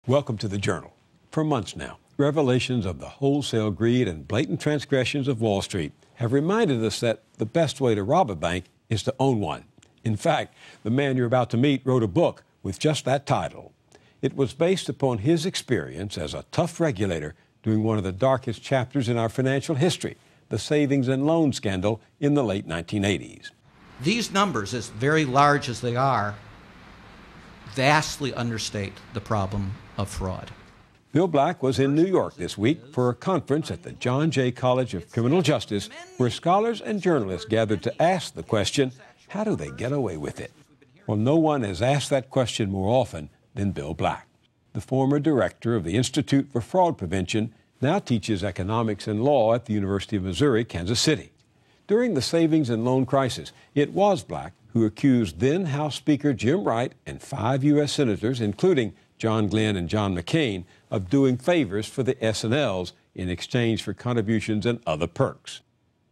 Welcome to the Journal. For months now, revelations of the wholesale greed and blatant transgressions of Wall Street have reminded us that the best way to rob a bank is to own one. In fact, the man you're about to meet wrote a book with just that title. It was based upon his experience as a tough regulator during one of the darkest chapters in our financial history, the savings and loan scandal in the late 1980s. These numbers, as very large as they are, vastly understate the problem of fraud. Bill Black was in New York this week for a conference at the John Jay College of Criminal Justice where scholars and journalists gathered to ask the question, how do they get away with it? Well, no one has asked that question more often than Bill Black. The former director of the Institute for Fraud Prevention now teaches economics and law at the University of Missouri, Kansas City. During the savings and loan crisis, it was Black who accused then House Speaker Jim Wright and 5 U.S. senators, including John Glenn and John McCain, of doing favors for the S&Ls in exchange for contributions and other perks.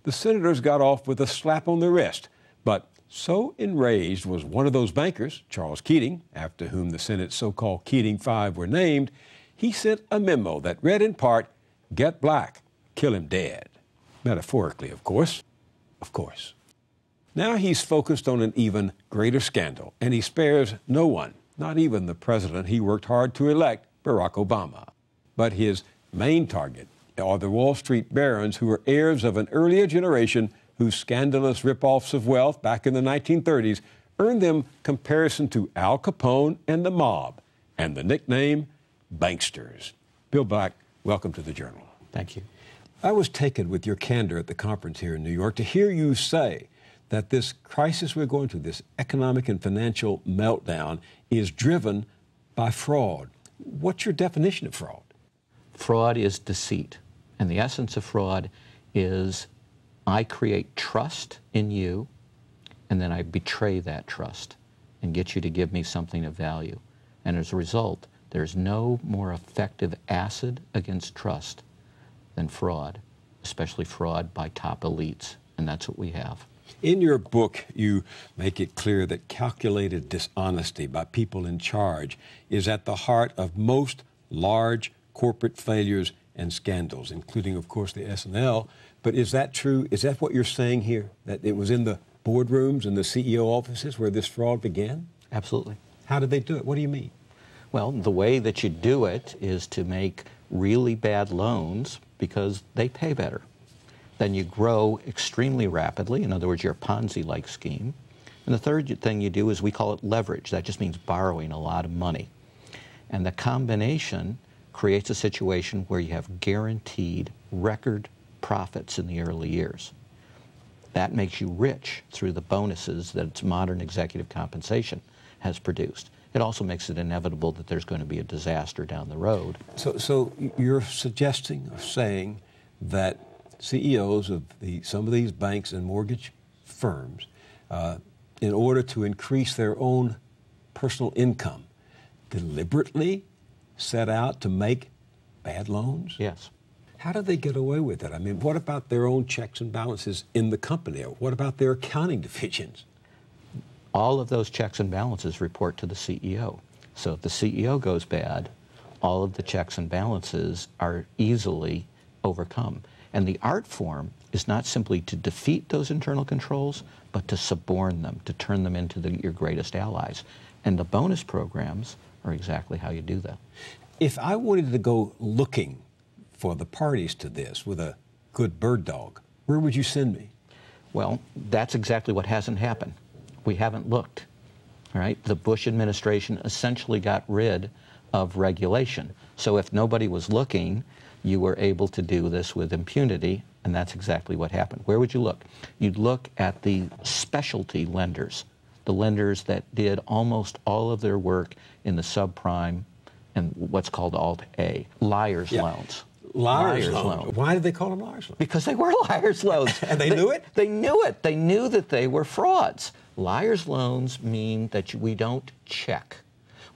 The senators got off with a slap on the wrist, but so enraged was one of those bankers, Charles Keating, after whom the Senate's so-called Keating Five were named, he sent a memo that read in part, "Get Black, kill him dead." Metaphorically, of course. Of course. Now he's focused on an even greater scandal, and he spares no one, not even the president he worked hard to elect, Barack Obama. But his main target are the Wall Street barons who are heirs of an earlier generation whose scandalous rip-offs of wealth back in the 1930s earned them comparison to Al Capone and the mob, and the nickname banksters. Bill Black, welcome to the Journal. Thank you. I was taken with your candor at the conference here in New York to hear you say that this crisis we're going through, this economic and financial meltdown, is driven by fraud. What's your definition of fraud? Fraud is deceit. And the essence of fraud is I create trust in you, and then I betray that trust and get you to give me something of value. And as a result, there's no more effective acid against trust than fraud, especially fraud by top elites. And that's what we have. In your book, you make it clear that calculated dishonesty by people in charge is at the heart of most large corporate failures and scandals, including, of course, the S&L. But is that true? Is that what you're saying here, that it was in the boardrooms and the CEO offices where this fraud began? Absolutely. How did they do it? What do you mean? Well, the way that you do it is to make really bad loans because they pay better. Then you grow extremely rapidly. In other words, you're a Ponzi-like scheme. And the third thing you do is we call it leverage. That just means borrowing a lot of money. And the combination creates a situation where you have guaranteed record profits in the early years. That makes you rich through the bonuses that modern executive compensation has produced. It also makes it inevitable that there's going to be a disaster down the road. So you're suggesting or saying that CEOs of some of these banks and mortgage firms, in order to increase their own personal income, deliberately set out to make bad loans? Yes. How do they get away with it? I mean, what about their own checks and balances in the company? Or what about their accounting divisions? All of those checks and balances report to the CEO. So if the CEO goes bad, all of the checks and balances are easily overcome. And the art form is not simply to defeat those internal controls, but to suborn them, to turn them into your greatest allies. And the bonus programs are exactly how you do that. If I wanted to go looking for the parties to this with a good bird dog, where would you send me? Well, that's exactly what hasn't happened. We haven't looked. All right? The Bush administration essentially got rid of regulation. So if nobody was looking, you were able to do this with impunity, and that's exactly what happened. Where would you look? You'd look at the specialty lenders, the lenders that did almost all of their work in the subprime and what's called Alt-A, liar's loans. Liar's loans. Why did they call them liar's loans? Because they were liar's loans. And they knew it? They knew it. They knew that they were frauds. Liar's loans mean that we don't check.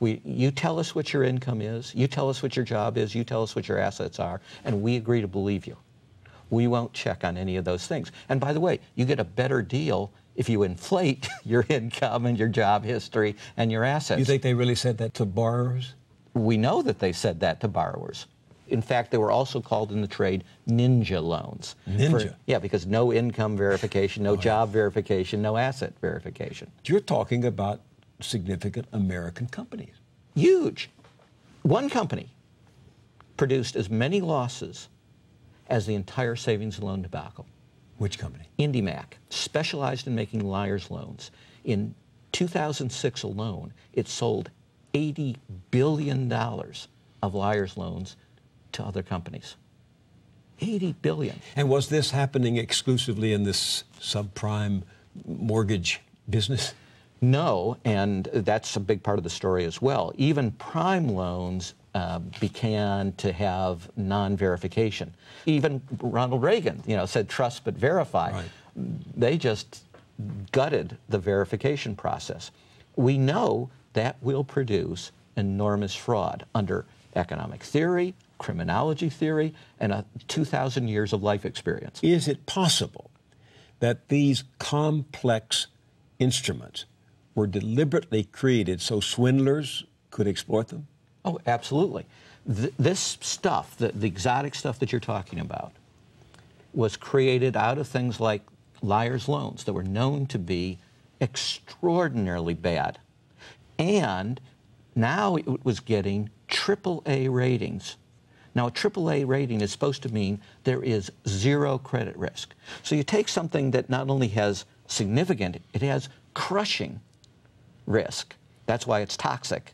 You tell us what your income is, you tell us what your job is, you tell us what your assets are, and we agree to believe you. We won't check on any of those things. And by the way, you get a better deal if you inflate your income and your job history and your assets. You think they really said that to borrowers? We know that they said that to borrowers. In fact, they were also called in the trade ninja loans. Ninja? Yeah, because no income verification, no job verification, no asset verification. You're talking about significant American companies. Huge. One company produced as many losses as the entire savings and loan debacle. Which company? IndyMac, specialized in making liar's loans. In 2006 alone, it sold $80 billion of liar's loans to other companies. $80 billion. And was this happening exclusively in this subprime mortgage business? No, and that's a big part of the story as well. Even prime loans began to have non-verification. Even Ronald Reagan, said trust but verify. Right. They just gutted the verification process. We know that will produce enormous fraud under economic theory, criminology theory, and 2,000 years of life experience. Is it possible that these complex instruments were deliberately created so swindlers could exploit them? Oh, absolutely. This stuff, the exotic stuff that you're talking about, was created out of things like liar's loans that were known to be extraordinarily bad. And now it was getting AAA ratings. Now, a AAA rating is supposed to mean there is zero credit risk. So you take something that not only has significant, it has crushing risk. That's why it's toxic.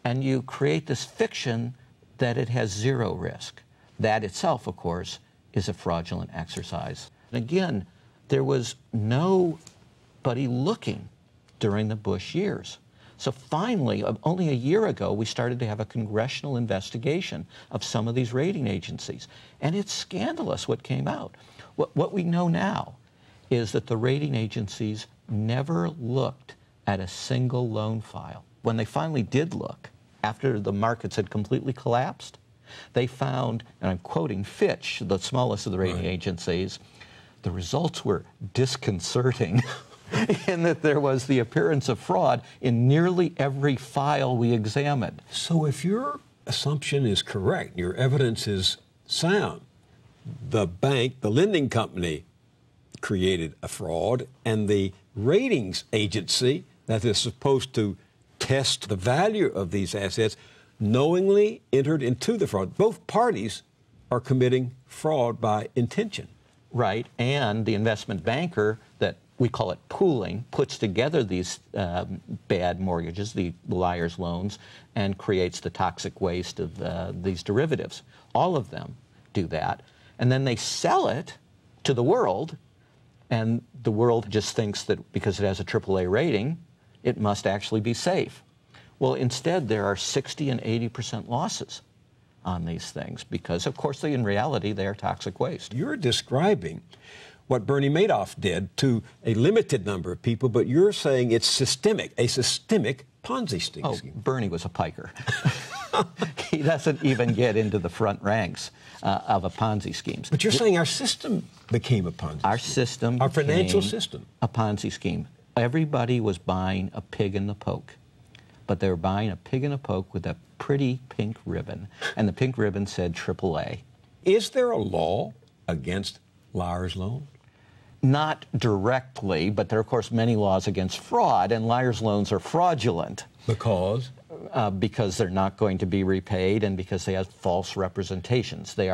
And you create this fiction that it has zero risk. That itself, of course, is a fraudulent exercise. And again, there was nobody looking during the Bush years. So finally, only a year ago, we started to have a congressional investigation of some of these rating agencies. And it's scandalous what came out. What we know now is that the rating agencies never looked at a single loan file. When they finally did look, after the markets had completely collapsed, they found, and I'm quoting Fitch, the smallest of the rating agencies, the results were disconcerting in that there was the appearance of fraud in nearly every file we examined. So if your assumption is correct, your evidence is sound, the bank, the lending company created a fraud, and the ratings agency that is supposed to test the value of these assets knowingly entered into the fraud. Both parties are committing fraud by intention. Right, and the investment banker that we call it pooling, puts together these bad mortgages, the liar's loans, and creates the toxic waste of these derivatives. All of them do that. And then they sell it to the world, and the world just thinks that because it has a AAA rating, it must actually be safe. Well, instead, there are 60 and 80% losses on these things because, of course, in reality, they are toxic waste. You're describing what Bernie Madoff did to a limited number of people, but you're saying it's systemic, a systemic Ponzi scheme. Oh, Bernie was a piker. He doesn't even get into the front ranks of a Ponzi scheme. But you're saying our system became a Ponzi scheme. Our system Our financial system. A Ponzi scheme. Everybody was buying a pig in the poke, but they were buying a pig in a poke with a pretty pink ribbon, and the pink ribbon said AAA. Is there a law against liar's loan? Not directly, but there are, of course, many laws against fraud, and liar's loans are fraudulent. Because? Because they're not going to be repaid and because they have false representations. They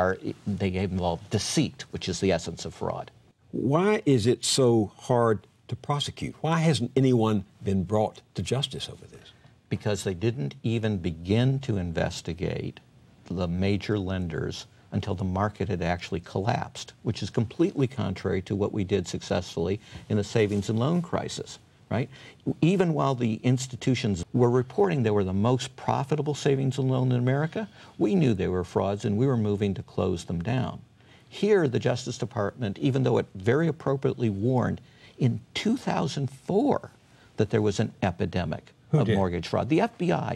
involve deceit, which is the essence of fraud. Why is it so hard to prosecute? Why hasn't anyone been brought to justice over this? Because they didn't even begin to investigate the major lenders until the market had actually collapsed, which is completely contrary to what we did successfully in the savings and loan crisis, right? Even while the institutions were reporting they were the most profitable savings and loan in America, we knew they were frauds and we were moving to close them down. Here, the Justice Department, even though it very appropriately warned in 2004 that there was an epidemic of mortgage fraud, the FBI